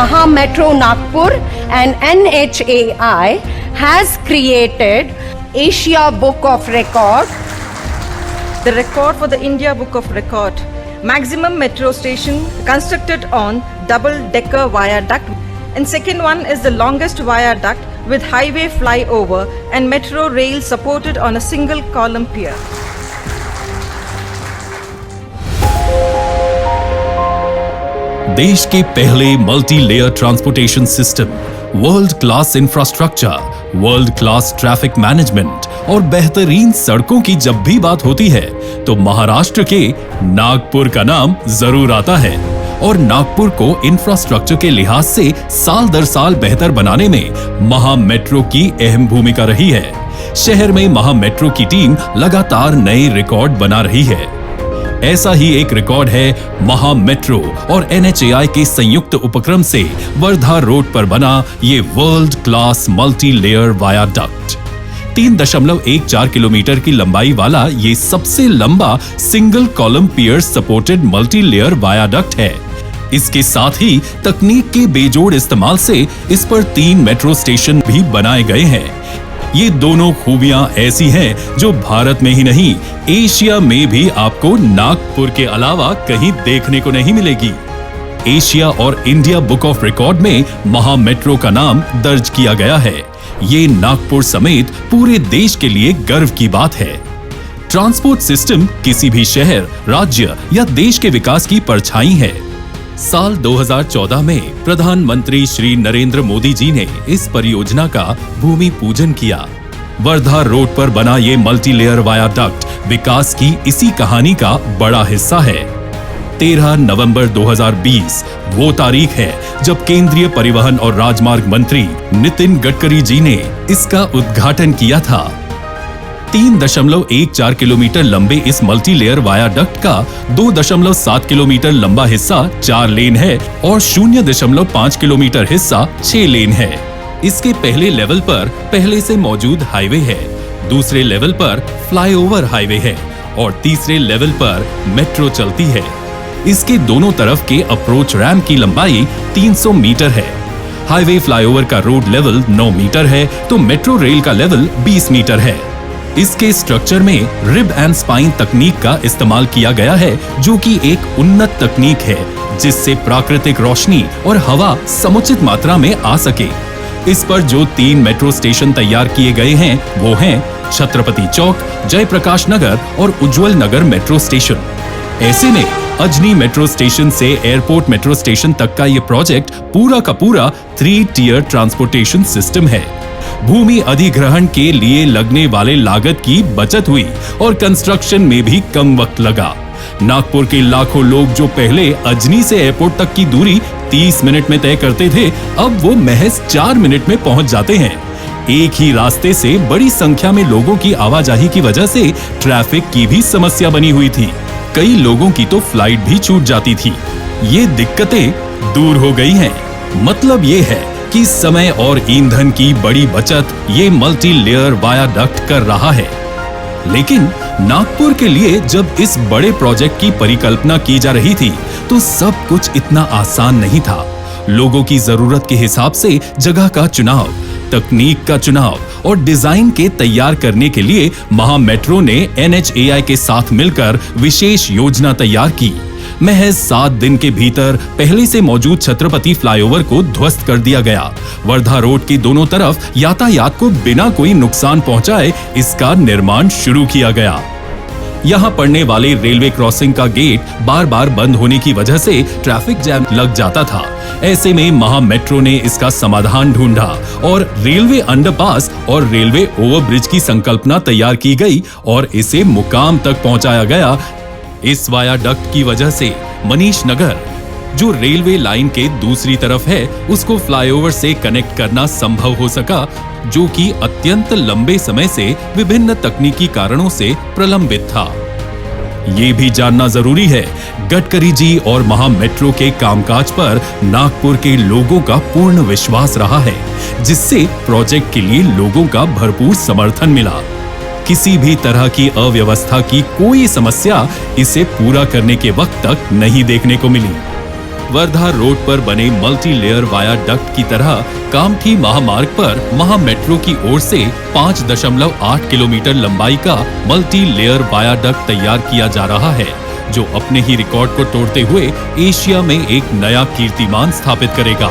Maha Metro Nagpur and NHAI has created Asia Book of Record. The record for the India Book of Record. Maximum metro station constructed on double-decker viaduct. And second one is the longest viaduct with highway flyover and metro rail supported on a single column pier. देश के पहले multi layer transportation system, world class infrastructure, world class traffic management और बेहतरीन सड़कों की जब भी बात होती है तो महाराष्ट्र के नागपुर का नाम जरूर आता है। और नागपुर को इंफ्रास्ट्रक्चर के लिहाज से साल दर साल बेहतर बनाने में महा मेट्रो की अहम भूमिका रही है। शहर में महा मेट्रो की टीम लगातार नए रिकॉर्ड बना रही है। ऐसा ही एक रिकॉर्ड है महा मेट्रो और NHAI के संयुक्त उपक्रम से वर्धा रोड पर बना ये world class multi layer viaduct. 3.14 kilometre की लंबाई वाला ये सबसे लंबा सिंगल कॉलम पियर सपोर्टेड मल्टी लेयर वायाडक्ट है। इसके साथ ही तकनीक के बेजोड़ इस्तेमाल से इस पर 3 मेट्रो स्टेशन भी बनाए गए हैं। ये दोनों खूबियां ऐसी हैं जो भारत में ही नहीं एशिया में भी आपको नागपुर के अलावा कहीं देखने को नहीं मिलेगी। एशिया और इंडिया बुक ऑफ रिकॉर्ड में महा मेट्रो का नाम दर्ज किया गया है। ये नागपुर समेत पूरे देश के लिए गर्व की बात है। ट्रांसपोर्ट सिस्टम किसी भी शहर, राज्य या देश के विकास की परछाई है। साल 2014 में प्रधानमंत्री श्री नरेंद्र मोदी जी ने इस परियोजना का भूमि पूजन किया। वर्धा रोड पर बना ये मल्टी लेयर वायाडक्ट विकास की इसी कहानी का बड़ा हिस्सा है। 13 नवंबर 2020 वो तारीख है जब केंद्रीय परिवहन और राजमार्ग मंत्री नितिन गडकरी जी ने इसका उद्घाटन किया था। 3.14 किलोमीटर लंबे इस मल्टी लेयर वायाडक्ट का 2.7 किलोमीटर लंबा हिस्सा 4 लेन है और 0.5 किलोमीटर हिस्सा 6 लेन है। इसके पहले लेवल पर पहले से मौजूद हाईवे है, दूसरे लेवल पर फ्लाईओवर हाईवे है और तीसरे लेवल पर मेट्रो चलती है। इसके दोनों तरफ के अप्रोच रैंप की लंबाई 300 मीटर है। हाईवे फ्लाईओवर का रोड लेवल 9 मीटर है तो मेट्रो रेल का लेवल 20 मीटर है। इसके स्ट्रक्चर में रिब एंड स्पाइन तकनीक का इस्तेमाल किया गया है जो कि एक उन्नत तकनीक है जिससे प्राकृतिक रोशनी और हवा समुचित मात्रा में आ सके। इस पर जो 3 मेट्रो स्टेशन तैयार किए गए हैं वो हैं छत्रपति चौक, जयप्रकाश नगर और उज्जवल नगर मेट्रो स्टेशन। ऐसे में अजनी मेट्रो स्टेशन से एयरपोर्ट मेट्रो स्टेशन तक का ये प्रोजेक्ट पूरा का पूरा 3 टियर ट्रांसपोर्टेशन सिस्टम है। भूमि अधिग्रहण के लिए लगने वाले लागत की बचत हुई और कंस्ट्रक्शन में भी कम वक्त लगा। नागपुर के लाखों लोग जो पहले अजनी से एयरपोर्ट तक की दूरी 30 मिनट में तय करते थे, अब वो महज 4 मिनट में पहुंच जाते हैं। एक ही रास्ते से बड़ी संख्या में लोगों की आवाजाही की वजह से ट्रैफिक की भी समस्या बनी हुई थी। कई लोगों की तो फ्लाइट भी छूट जाती थी। ये दिक्कतें दूर हो गई हैं। मतलब ये है कि समय और ईंधन की बड़ी बचत ये मल्टी लेयर वायाडक्ट कर रहा है। लेकिन नागपुर के लिए जब इस बड़े प्रोजेक्ट की परिकल्पना की जा रही थी तो सब कुछ इतना आसान नहीं था। लोगों की जरूरत के हिसाब से जगह का चुनाव, तकनीक का चुनाव और डिजाइन के तैयार करने के लिए महा मेट्रो ने NHAI के साथ मिलकर विशेष योजना तैयार की। महज 7 दिन के भीतर पहले से मौजूद छत्रपति फ्लाईओवर को ध्वस्त कर दिया गया। वर्धा रोड के दोनों तरफ यातायात को बिना कोई नुकसान पहुंचाए इसका निर्माण शुरू किया गया। यहाँ पड़ने वाले रेलवे क्रॉसिंग का गेट बार बार बंद होने की वजह से ट्रैफिक जैम लग जाता था। ऐसे में महा मेट्रो ने इसका समाधान ढूंढा और रेलवे अंडरपास और रेलवे ओवरब्रिज की संकल्पना तैयार की गई और इसे मुकाम तक पहुंचाया गया। इस वायाडक्ट की वजह से मनीष नगर, जो रेलवे लाइन के दूसरी तरफ है, उसको फ्लाईओवर से कनेक्ट करना संभव हो सका, जो कि अत्यंत लंबे समय से विभिन्न तकनीकी कारणों से प्रलंबित था। ये भी जानना जरूरी है, गडकरी जी और महा मेट्रो के कामकाज पर नागपुर के लोगों का पूर्ण विश्वास रहा है, जिससे प्रोजेक्ट के लिए लोगों का भरपूर समर्थन मिला। किसी भी तरह की अव्यवस्था की कोई समस्या इसे पूरा करने के वक्त तक नहीं देखने को मिली। वर्धा रोड पर बने मल्टी लेयर वायाडक्ट की तरह कामठी महामार्ग पर महा मेट्रो की ओर से 5.8 किलोमीटर लंबाई का मल्टी लेयर वायाडक्ट तैयार किया जा रहा है, जो अपने ही रिकॉर्ड को तोड़ते हुए एशिया में एक नया कीर्तिमान स्थापित करेगा।